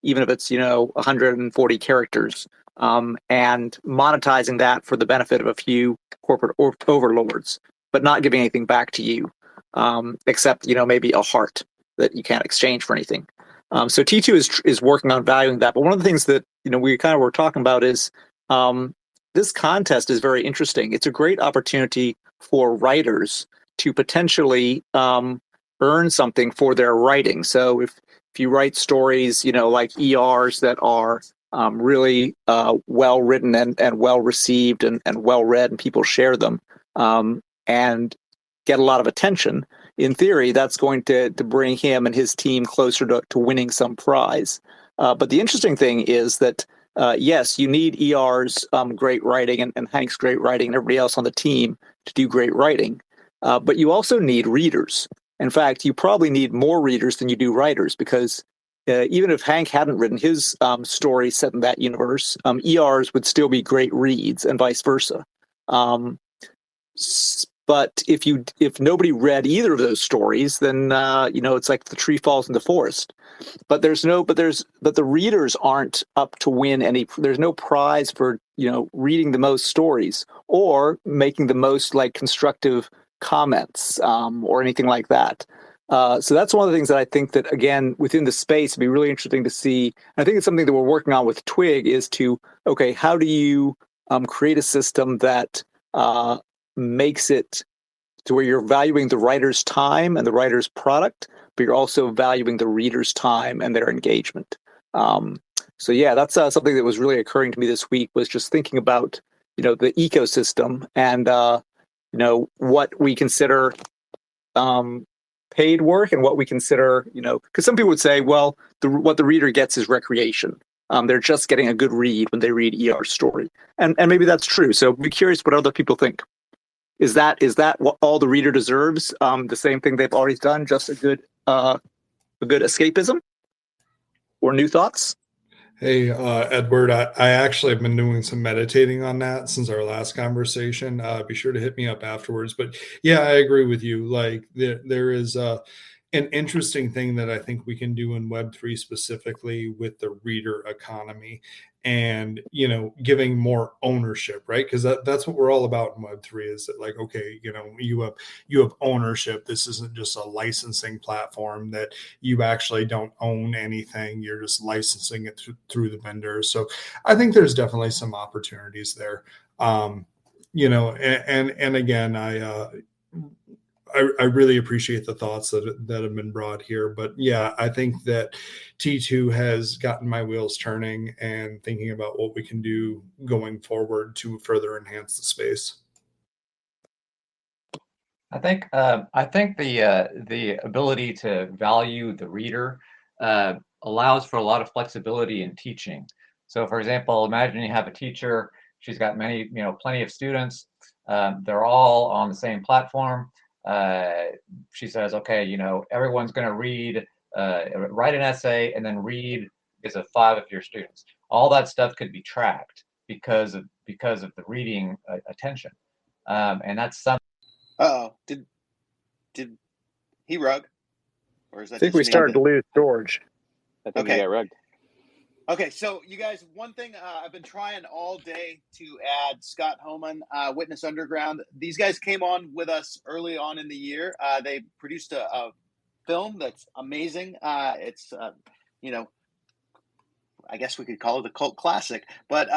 even if it's 140 characters, and monetizing that for the benefit of a few corporate overlords, but not giving anything back to you, except maybe a heart that you can't exchange for anything. So T2 is working on valuing that. But one of the things that we kind of were talking about is this contest is very interesting. It's a great opportunity for writers to potentially earn something for their writing. So if you write stories, like ERs that are really well written and well received and well read, and people share them and get a lot of attention, in theory, that's going to bring him and his team closer to winning some prize. But the interesting thing is that, yes, you need ER's great writing and Hank's great writing and everybody else on the team to do great writing. But you also need readers. In fact, you probably need more readers than you do writers, because even if Hank hadn't written his story set in that universe, ERs would still be great reads and vice versa. But if nobody read either of those stories, then it's like the tree falls in the forest. But the readers aren't up to win any. There's no prize for reading the most stories or making the most constructive comments or anything like that. So that's one of the things that I think that, again, within the space, it'd be really interesting to see. I think it's something that we're working on with Twig is how do you create a system that makes it to where you're valuing the writer's time and the writer's product, but you're also valuing the reader's time and their engagement. So yeah, that's something that was really occurring to me this week, was just thinking about the ecosystem and what we consider paid work and what we consider because some people would say, well, what the reader gets is recreation. They're just getting a good read when they read ER's story, and maybe that's true. So be curious what other people think. Is that what all the reader deserves? The same thing they've always done, just a good escapism, or new thoughts? Hey, Edward, I actually have been doing some meditating on that since our last conversation. Be sure to hit me up afterwards. But yeah, I agree with you. Like there is an interesting thing that I think we can do in Web3 specifically with the reader economy and, giving more ownership, right? Because that's what we're all about in Web3 is that, like, okay, you have ownership. This isn't just a licensing platform that you actually don't own anything. You're just licensing it through the vendors. So I think there's definitely some opportunities there. And again, I really appreciate the thoughts that have been brought here. But yeah, I think that T2 has gotten my wheels turning and thinking about what we can do going forward to further enhance the space. I think the ability to value the reader allows for a lot of flexibility in teaching. So, for example, imagine you have a teacher. She's got plenty of students. They're all on the same platform. She says, okay, everyone's going to write an essay and then read is of 5 of your students. All that stuff could be tracked because of the reading attention, and that's something. Uh-oh. Did he rug? Or is that I think we started to lose George. I think he got rugged. Okay, so you guys, one thing I've been trying all day to add Scott Homan, Witness Underground. These guys came on with us early on in the year. They produced a film that's amazing. It's I guess we could call it a cult classic, but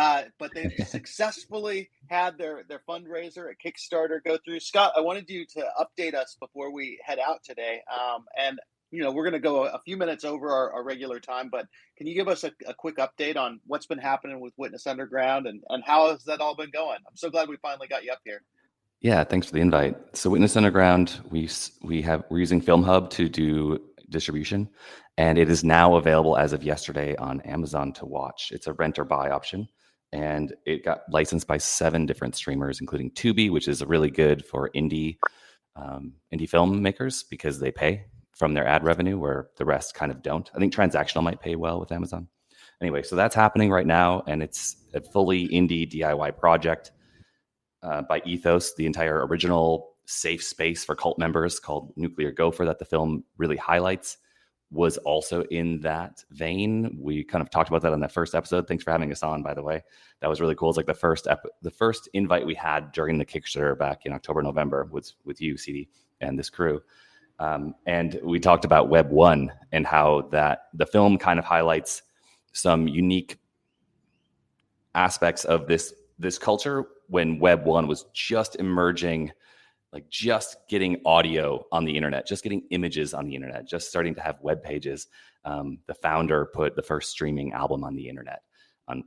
they've successfully had their fundraiser at Kickstarter go through. Scott, I wanted you to update us before we head out today, and we're going to go a few minutes over our regular time, but can you give us a quick update on what's been happening with Witness Underground and how has that all been going? I'm so glad we finally got you up here. Yeah, thanks for the invite. So Witness Underground, we're using Film Hub to do distribution, and it is now available as of yesterday on Amazon to watch. It's a rent or buy option, and it got licensed by 7 different streamers, including Tubi, which is really good for indie indie filmmakers because they pay from their ad revenue, where the rest kind of don't. I think transactional might pay well with Amazon. Anyway, so that's happening right now, and it's a fully indie DIY project by Ethos, the entire original safe space for cult members called Nuclear Gopher that the film really highlights was also in that vein. We kind of talked about that on that first episode. Thanks for having us on, by the way. That was really cool. It's like the first invite we had during the Kickstarter back in October, November was with you, CD, and this crew. And we talked about Web 1 and how that the film kind of highlights some unique aspects of this culture when Web 1 was just emerging, like just getting audio on the internet, just getting images on the internet, just starting to have web pages. The founder put the first streaming album on the internet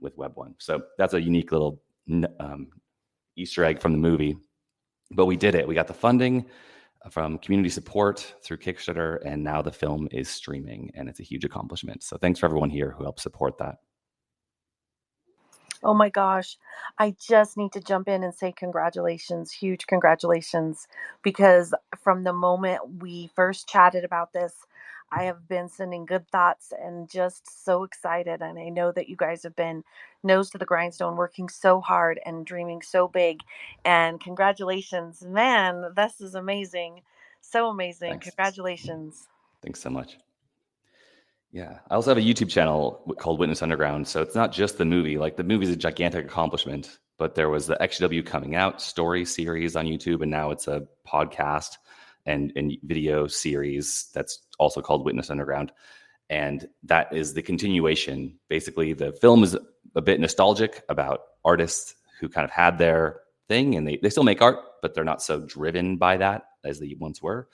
with Web 1. So that's a unique little Easter egg from the movie. But we did it. We got the funding from community support through Kickstarter, and now the film is streaming, and it's a huge accomplishment. So thanks for everyone here who helped support that. Oh my gosh. I just need to jump in and say congratulations, huge congratulations, because from the moment we first chatted about this, I have been sending good thoughts and just so excited. And I know that you guys have been nose to the grindstone, working so hard and dreaming so big. And congratulations, man, this is amazing. So amazing. Thanks. Congratulations. Thanks so much. Yeah, I also have a YouTube channel called Witness Underground. So it's not just the movie. Like the movie is a gigantic accomplishment, but there was the XW Coming Out story series on YouTube, and now it's a podcast and video series that's also called Witness Underground. And that is the continuation. Basically, the film is a bit nostalgic about artists who kind of had their thing, and they still make art, but they're not so driven by that as they once were.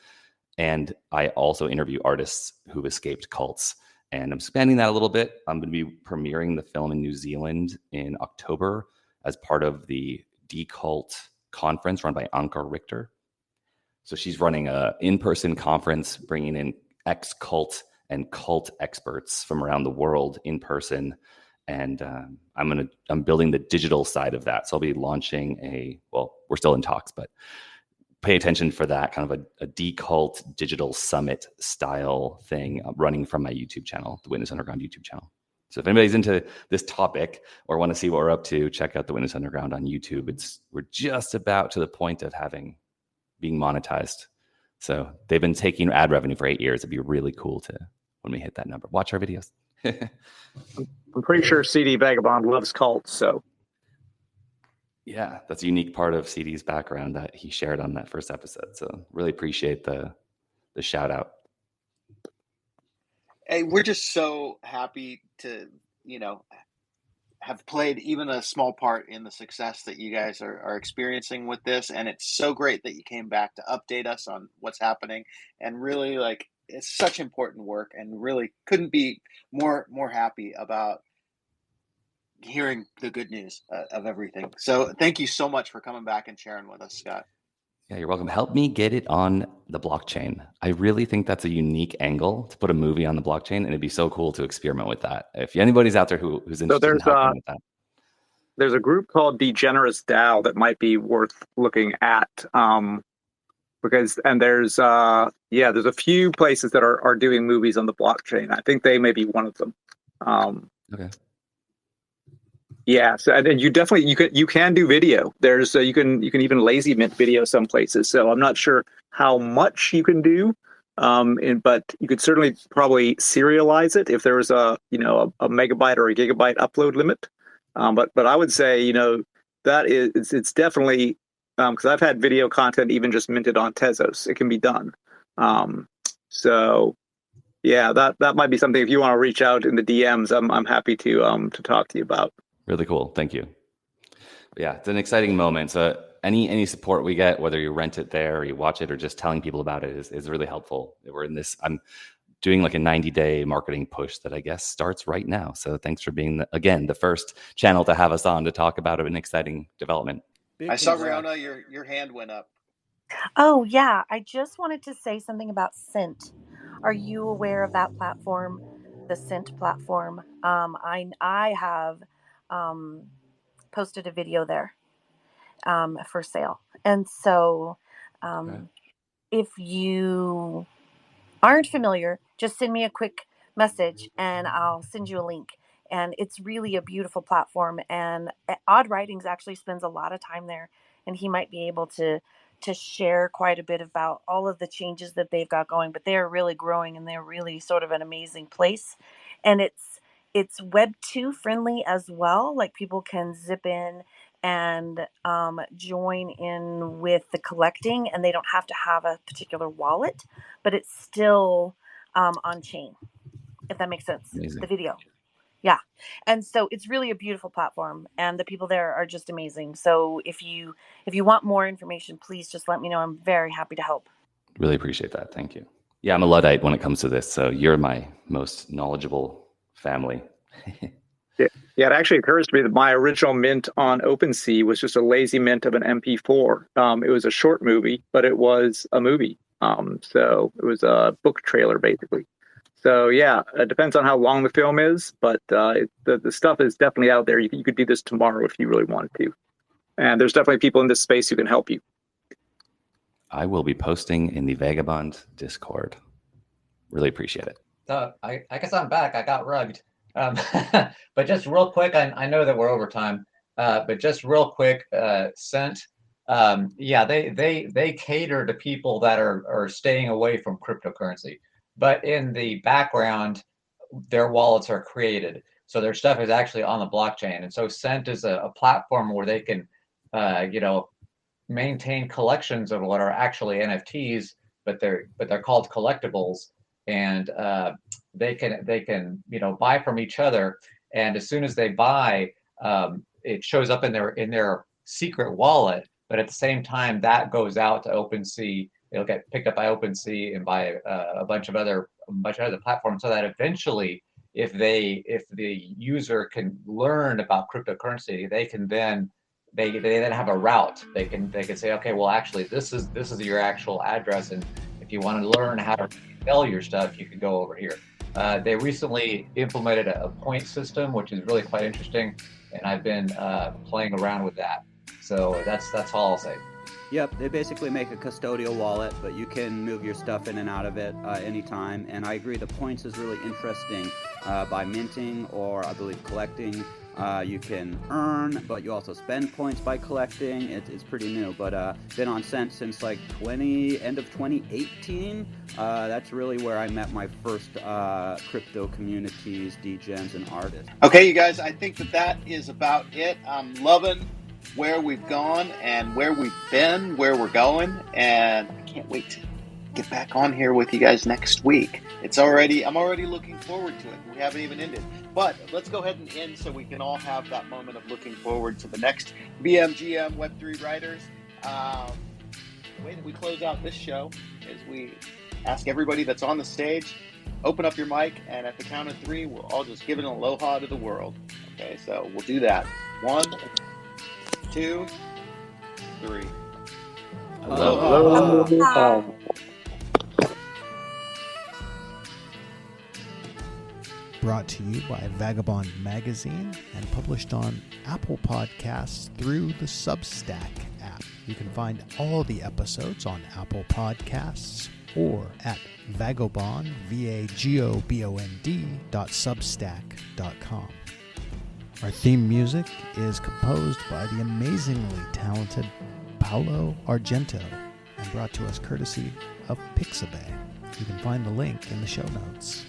And I also interview artists who've escaped cults. And I'm expanding that a little bit. I'm going to be premiering the film in New Zealand in October as part of the Decult conference run by Anka Richter. So she's running an in-person conference, bringing in ex-cult and cult experts from around the world in person. And I'm building the digital side of that. So I'll be launching we're still in talks, but pay attention for that kind of a Decult digital summit style thing running from my YouTube channel, the Witness Underground YouTube channel. So if anybody's into this topic or want to see what we're up to, check out the Witness Underground on YouTube. We're just about to the point of being monetized. So they've been taking ad revenue for 8 years. It'd be really cool when we hit that number. Watch our videos. I'm pretty sure CD Vagabond loves cults, so. Yeah, that's a unique part of CD's background that he shared on that first episode. So really appreciate the shout out. Hey, we're just so happy to, have played even a small part in the success that you guys are experiencing with this. And it's so great that you came back to update us on what's happening. And really, it's such important work, and really couldn't be more happy about hearing the good news of everything. So thank you so much for coming back and sharing with us, Scott. Yeah, you're welcome. Help me get it on the blockchain. I really think that's a unique angle to put a movie on the blockchain, and it'd be so cool to experiment with that. If anybody's out there who's interested in helping with that. There's a group called Degenerous DAO that might be worth looking at. There's a few places that are doing movies on the blockchain. I think they may be one of them. Okay. Yeah, so and you definitely you can do video. There's you can even lazy mint video some places. So I'm not sure how much you can do, but you could certainly probably serialize it if there was a megabyte or a gigabyte upload limit. But I would say that it's definitely because I've had video content even just minted on Tezos. It can be done. So yeah, that might be something if you want to reach out in the DMs. I'm happy to talk to you about. Really cool. Thank you. Yeah, it's an exciting moment. So any support we get, whether you rent it there or you watch it or just telling people about it is really helpful. We're in this, I'm doing like a 90-day marketing push that I guess starts right now. So thanks for being, the first channel to have us on to talk about an exciting development. I saw, Riona, your hand went up. Oh, yeah. I just wanted to say something about Scent. Are you aware of that platform, the Scent platform? I have posted a video there for sale. And so if you aren't familiar, just send me a quick message and I'll send you a link. And it's really a beautiful platform. And Odd Writings actually spends a lot of time there, and he might be able to share quite a bit about all of the changes that they've got going. But they're really growing, and they're really sort of an amazing place. And it's Web 2 friendly as well. Like, people can zip in and join in with the collecting, and they don't have to have a particular wallet, but it's still on chain, if that makes sense. Amazing. The video. Yeah. And so it's really a beautiful platform, and the people there are just amazing. So if you want more information, please just let me know. I'm very happy to help. Really appreciate that. Thank you. Yeah, I'm a Luddite when it comes to this, so you're my most knowledgeable family. Yeah, it actually occurs to me that my original mint on OpenSea was just a lazy mint of an MP4. It was a short movie, but it was a movie. So it was a book trailer, basically. So yeah, it depends on how long the film is, but the stuff is definitely out there. You could do this tomorrow if you really wanted to. And there's definitely people in this space who can help you. I will be posting in the Vagabond Discord. Really appreciate it. So I guess I'm back. I got rugged. But just real quick, I know that we're over time, but just real quick, Cent, yeah, they cater to people that are staying away from cryptocurrency. But in the background, their wallets are created. So their stuff is actually on the blockchain. And so Cent is a platform where they can, maintain collections of what are actually NFTs, but they're called collectibles. And they can buy from each other. And as soon as they buy, it shows up in their secret wallet. But at the same time, that goes out to OpenSea. It'll get picked up by OpenSea and by a bunch of other platforms, so that eventually, if the user can learn about cryptocurrency, they can then have a route. They can say, okay, well, actually, this is your actual address, and if you want to learn how to sell your stuff, you can go over here. They recently implemented a point system, which is really quite interesting, and I've been playing around with that. So that's all I'll say. Yep, they basically make a custodial wallet, but you can move your stuff in and out of it anytime. And I agree, the points is really interesting. By minting, or I believe collecting, you can earn, but you also spend points by collecting. It's pretty new, but been on Cent since like end of 2018. That's really where I met my first crypto communities, degens, and artists. Okay, you guys, I think that is about it. I'm loving where we've gone and where we've been, where we're going, and I can't wait to get back on here with you guys next week. I'm already looking forward to it. We haven't even ended, but let's go ahead and end so we can all have that moment of looking forward to the next BMGM Web3 Writers. The way that we close out this show is we ask everybody that's on the stage, open up your mic, and at the count of 3, we'll all just give an aloha to the world. Okay, so we'll do that. 1, 2, 3. Aloha. Brought to you by Vagabond Magazine and published on Apple Podcasts through the Substack app. You can find all the episodes on Apple Podcasts or at vagabond, vagobond.substack.com. Our theme music is composed by the amazingly talented Paolo Argento and brought to us courtesy of Pixabay. You can find the link in the show notes.